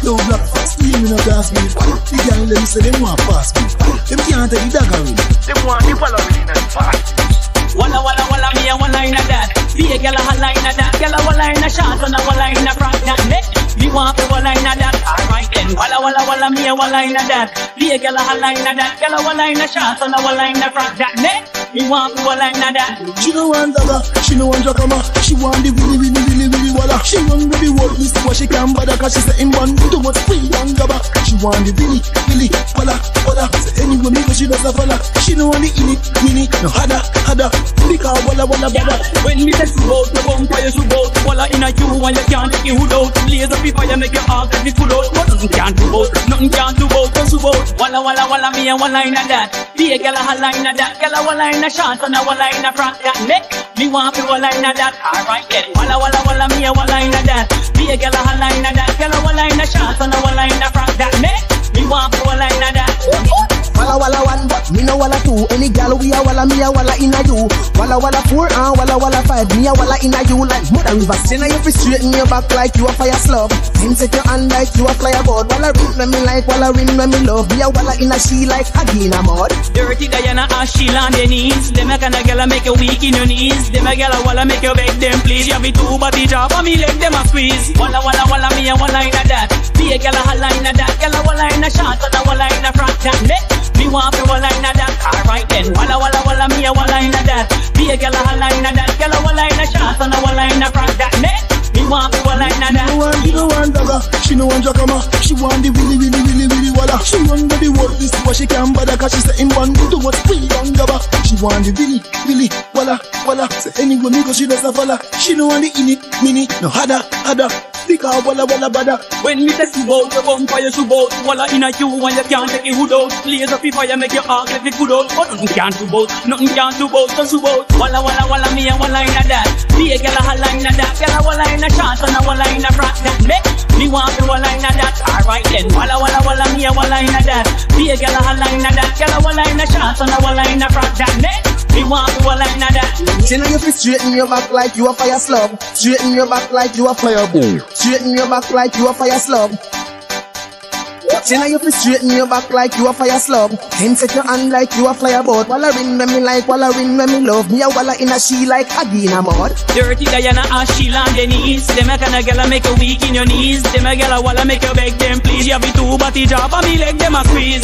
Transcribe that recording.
Low black fast, steam in a gas me. The girl them say them want pass me. Them can't take the dagger in. Them want the following in and fast. Walla walla walla me a walla in a that. Be a gyal a holla in a that. Gyal a walla in a shot and a walla in a front that neck. Me want to walla in a that. Alright then. Walla walla walla me a walla in a that. Be a gyal a holla in a that. Gyal a walla in a shot and a walla in a front that neck. Me want to walla in a that. She no want dagger, she no want drama. She want the willy walla. She want with the world list what she can bother. Cause she say in one too much free and gabba. She want the willy walla. Say anyway me cause she does a fella. She no want the mini no hada. Because walla bada. When me say subout, you bumper you subout. Walla in a you and you can't take your hood out. Blaze up before you make your heart get the food out. But nothing can't do bout, you subout. Walla me a walla in a that. Be a gyal a holla in a that. Gyal a walla in a shot and a walla in a front that neck. Me want to walla in a that. Alright then. Walla me a walla in a that. Be a gyal a holla in a that. Gyal a walla in a shot and a walla in a front that neck. Me want to walla in a that. Walla one, but me no walla two. Any gal we a walla, me a walla in a you. Walla four and walla five. Me a walla in a you like mother river. Say now you fi straighten your back like you a fire slug. Then set your hand like you a flyer board. Walla ring when me like, walla ring when me love. Me a walla in a she like Hagi in a mud. Dirty Diana ask she on their knees. Them a kind of gal make you weak in your knees. Them a gal walla make you beg them please. You be too body job and me leg them a squeeze. Walla me a walla in a that. Be a gal a holla in a that. Gal a walla in a shot and a walla in a front that neck. Me want to walla in a that. Alright then. Walla me a walla in a that. Be a gyal a holla in a that. Gyal a walla in a shot and a walla in a front that neck. Me want to walla in a that. She no want dagger, she no want drama. She want the willy walla. She want the world list what she can bother. Cause she say in one too much free and gabba. She want the willy walla. Say anyway me cause she does a fella. She no want the mini no hada. Because walla bada. When me say subout, you bumper you subout. Walla in a you and you can't take your hood out. Blaze up before you make your heart get the food out. But nothing can't do bout, you subout. Walla me a walla in a that. Be a gyal a holla in a that. Gyal a walla in a shot and a walla in a front that neck. Me want to walla in a that. Alright then. Walla me a walla in a that. Be a gyal a holla in a that. Gyal a walla in a shot and a walla in a front that neck. Me want to walla in a that. Say now you fi straighten your back like you a fire slug. Straighten your back like you a fire bull. Straighten your back like you a fire slug. Say now you fi straighten your back like you a fire slug. Then set your hand like you a flyer boat. Walla ring when me like, walla ring when me love. Me a walla in a she like Hagi in a mud. Dirty Diana ask she on their knees. Them a kind of gal make you weak in your knees. Them a gal walla make you beg them please. You be too body job and me leg them a squeeze.